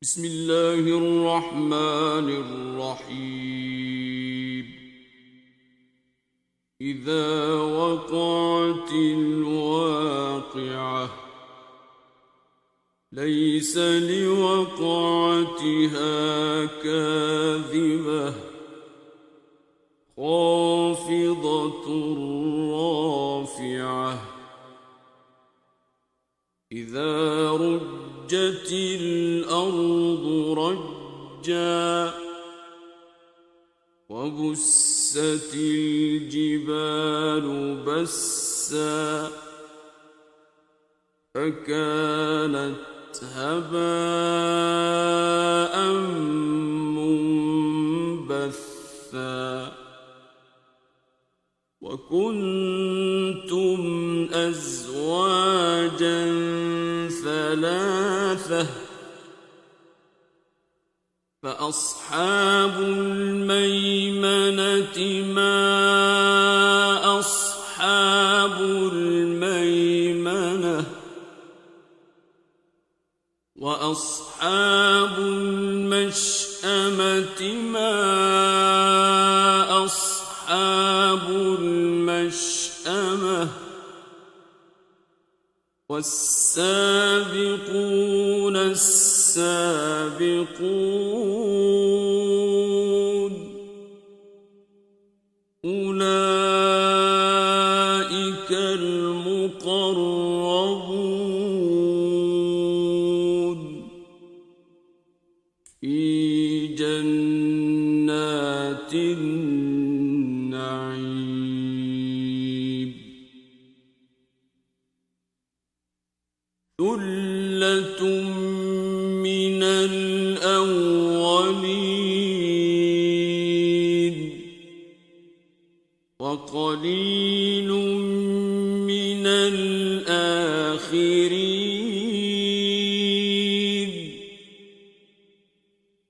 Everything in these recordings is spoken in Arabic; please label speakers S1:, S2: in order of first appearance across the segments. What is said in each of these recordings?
S1: بسم الله الرحمن الرحيم. إذا وقعت الواقعة ليس لوقعتها كاذبة خافضة رافعة إذا رجت الأرض رجا وبست الجبال بسا فكانت هباء منبثا وكنتم أزواجا ثلاثة فأصحاب الميمنة ما أصحاب الميمنة وأصحاب المشأمة ما أصحاب المشأمة والسابقون السابقون أولئك المقربون في جنات النعيم ثلة من الأولين وقليل من الآخرين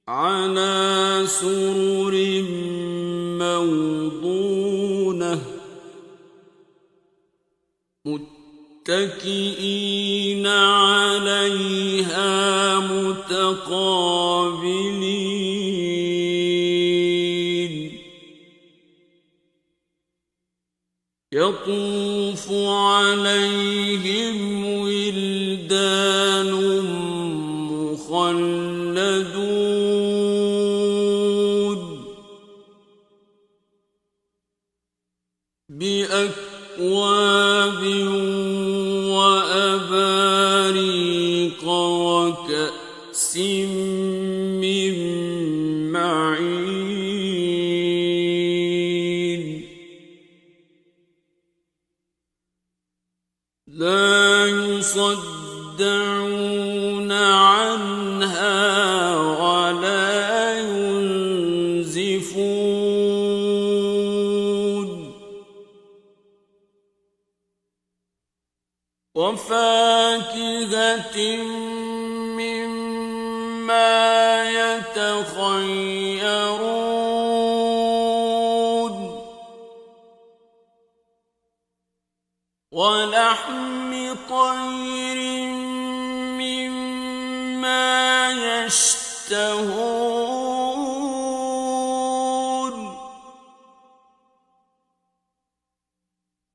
S1: على سرر موضونة متكئين عليها متقابلين يطوف عليهم ولدان مخلدون بأكواب وأباريق وكأس من معين لا يصدعون عنها ولا ينزفون وفاكهة مما يتخيرون ولحم طير مما يشتهون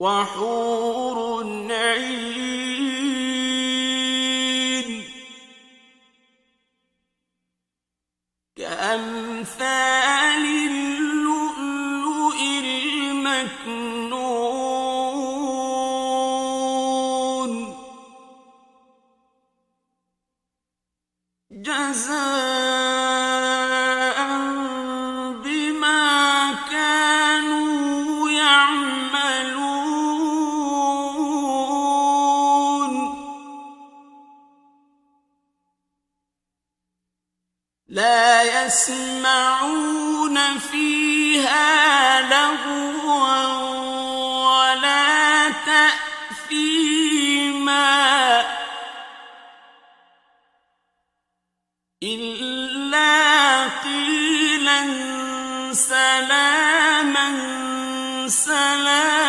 S1: وحور عين كأمثال اللؤلؤ المكنون جزاء بما كانوا يعملون لا يسمعون فيها لغوا ولا تأثيما إلا قيلا سلاما سلاما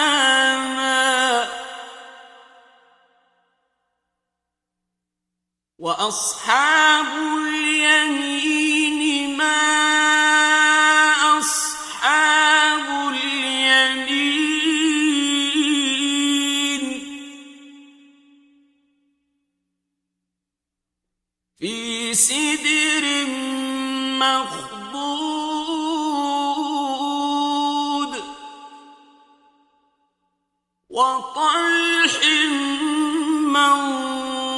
S1: وأصحاب اليمين سدر مخضود وطلح منضود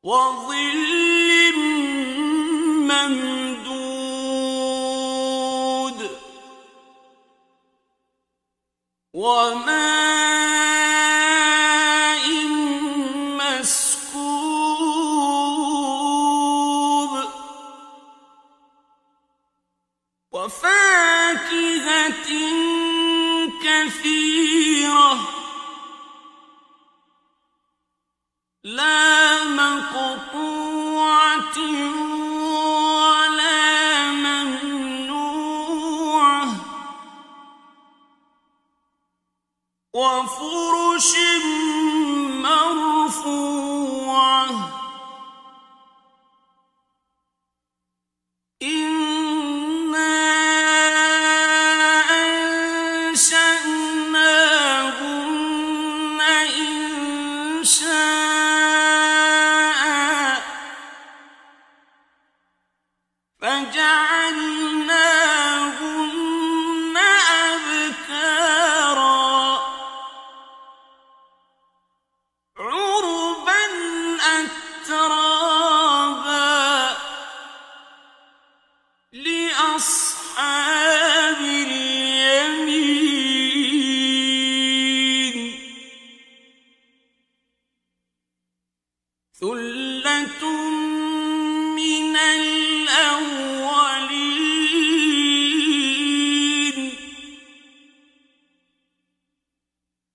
S1: وظل ممدود وماء مسكوب وفاكهة كثيرة لا مقطوعة ولا ممنوعة وفرش مرفوعة إنا أنشأناهن إنشاء فجعلناهن أبكارا عربا أترابا لأصحاب اليمين ثلة من الأولين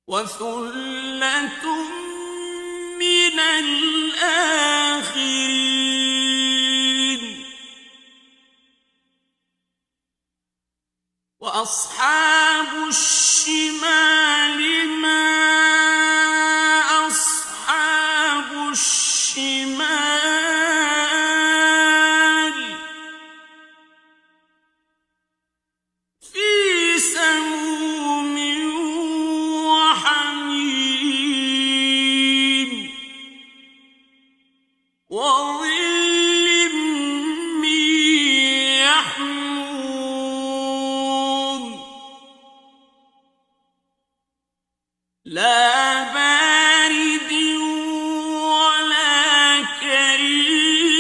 S1: وثلة من الآخرين وأصحاب الشمال ما أصحاب الشمال في سموم وحميم وظل من يحموم لا بارد ولا كريم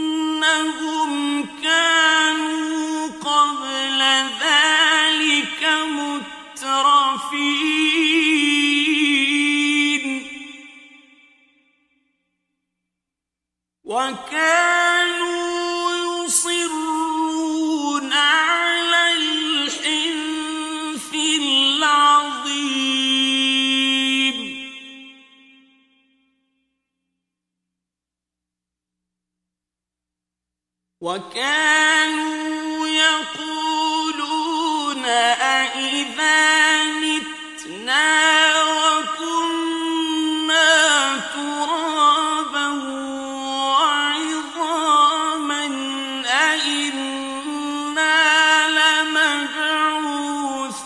S1: إنهم كانوا قبل ذلك مترفين وكانوا يصرون على الحنث العظيم وكانوا يقولون أإذا متنا وكنا ترابا وعظاما أإنا لمبعوثون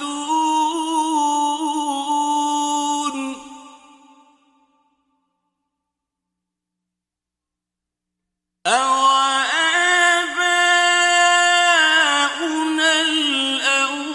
S1: أَوَآبَاؤُنَا الْأَوَّلُونَ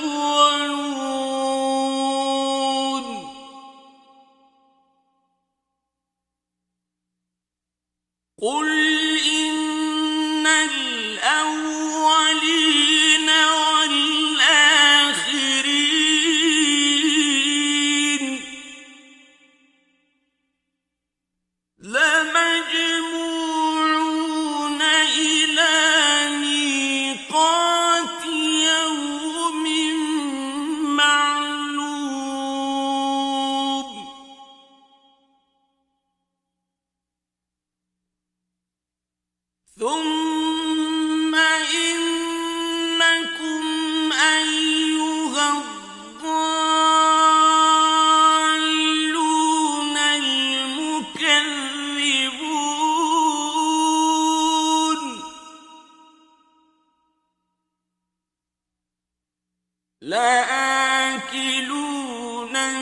S1: لآكلون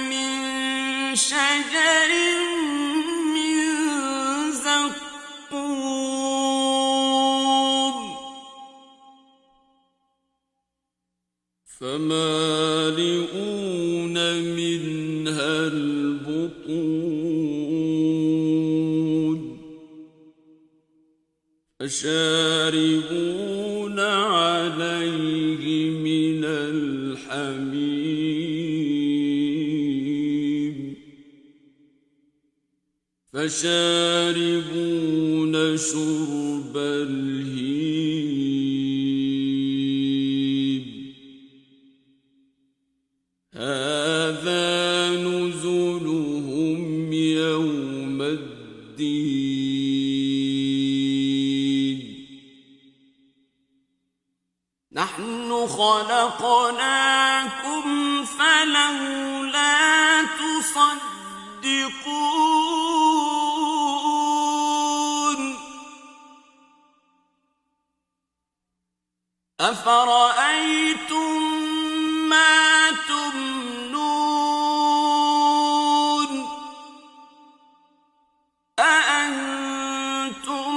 S1: من شجر من زقوم
S2: فمالئون منها البطون فشاربون عليه من الحميم فشاربون شرب الهيم هذا نزلهم يوم الدين
S1: نحن خلقناكم فلولا تصدقون أفرأيتم ما تمنون أأنتم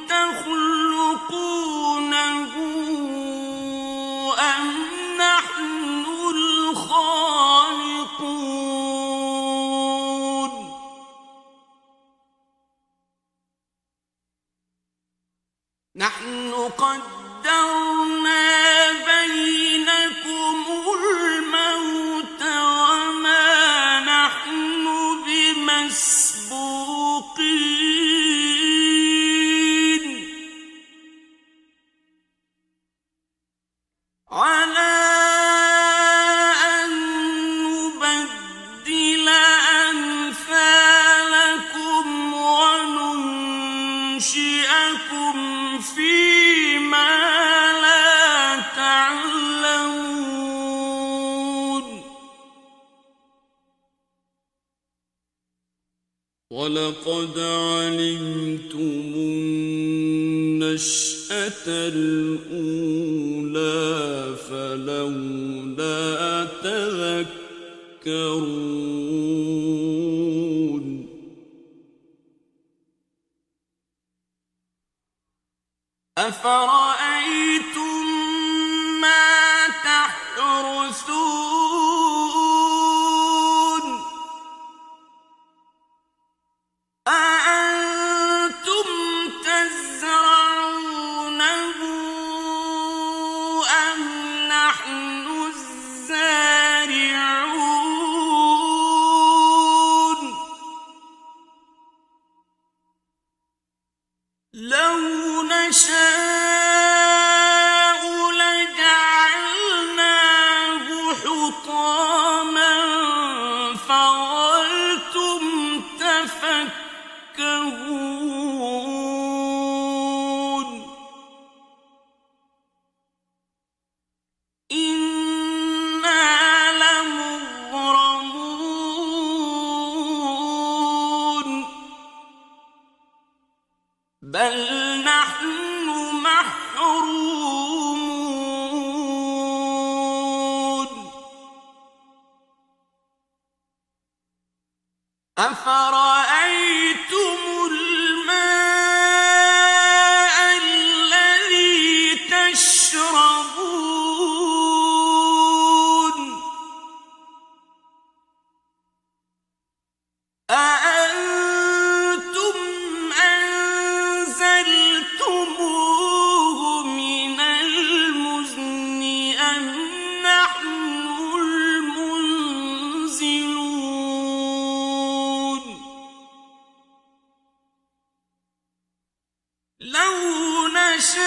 S1: تخلقونه أم نحن الخالقون نحن قدرنا بينكم الموت وما نحن بمسبوقين على أن نبدل أمثالكم وننشئكم فيما لا تعلمون
S2: ولقد علمتم النشأة الأولى فلولا تذكرون
S1: أفرأيتم ما تحرثون أأنتم تزرعونه أم نحن الزارعون لو نشاء لجعلناه حطاما فظلتم تفكهون إنا لمغرمون بل نحن محرومون أفرأيتم الماء الذي تشربون أأنتم أنزلتموه من المزن أم نحن المنزلون لو نشاء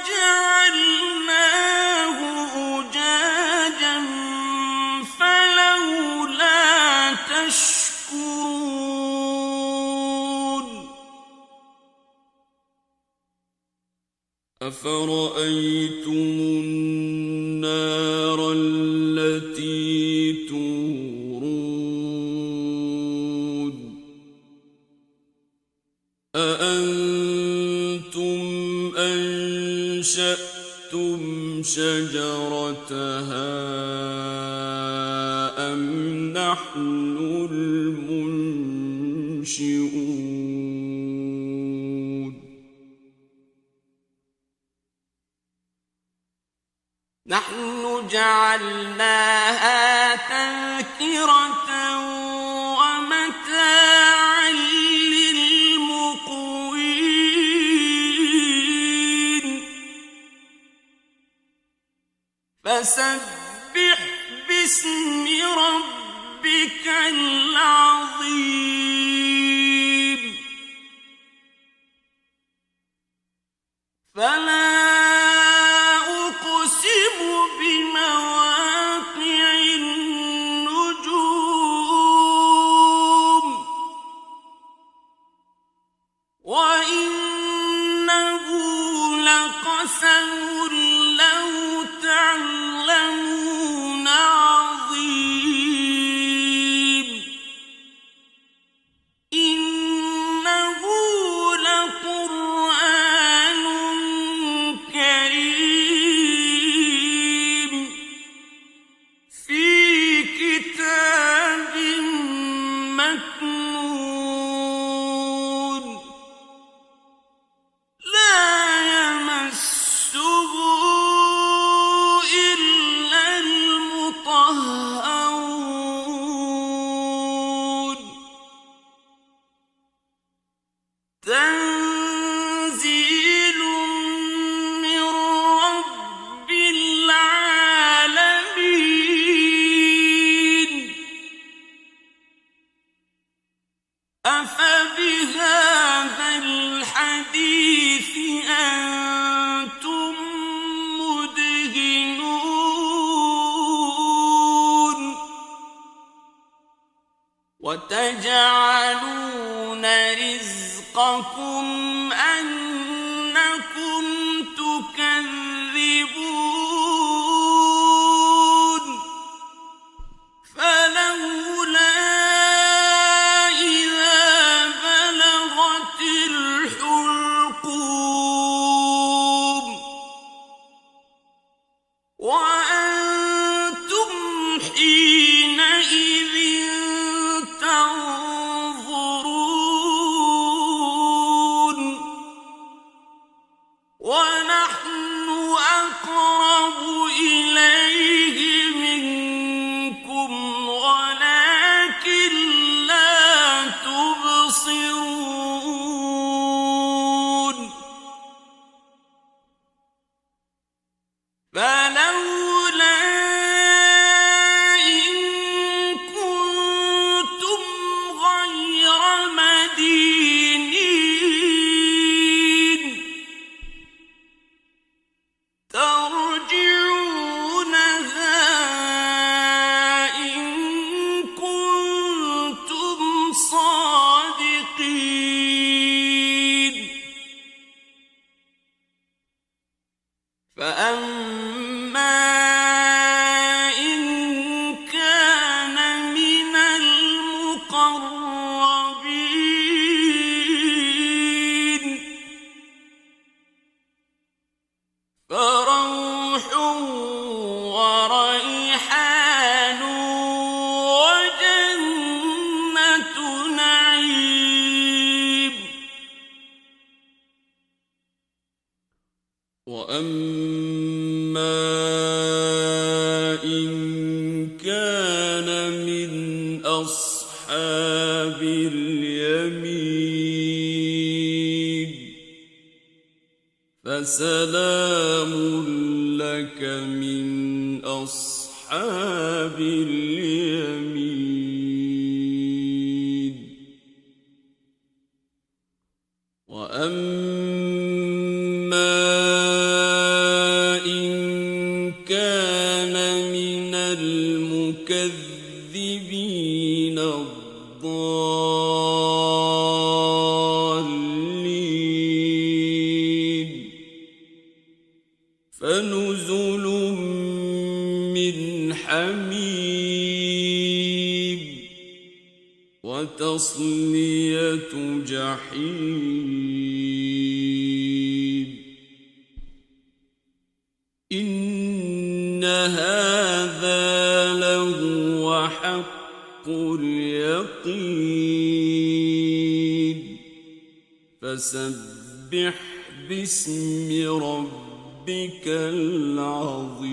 S1: جعلناه أجاجا فلولا تشكرون
S2: أفرأيتم النار التي تورون أأنتم أنشأتم شجرتها أم نحن المنشئون
S1: نحن جعلناها تذكرة ومتاعا للمقوين فسبح باسم ربك العظيم فلا أقسم بمواقع النجوم وإنه لقسم لو تعلمون عظيم إنه لقرآن كريم في كتاب مكنون لا يمسه إلا المطهرون تنزيل من رب العالمين أفبهذا الحديث أنتم مدهنون وتجعلون رزقكم أنكم تكذبون فلولا إذا بلغت الحلقوم وأنتم حينئذ تنظرون ونحن أقرب إليه منكم ولكن لا تبصرون فلولا إن كنتم غير مدينين ترجعونها إن كنتم صادقين فأما إن كان من المقربين فروح وريحان وجنة نعيم
S2: وأما إن كان من أصحاب اليمين فسلام لك من أصحاب اليمين وأما إن كان من المكذبين الضالين فنزل من حميم وتصلية جحيم إن هذا لهو حق اليقين فسبح باسم ربك العظيم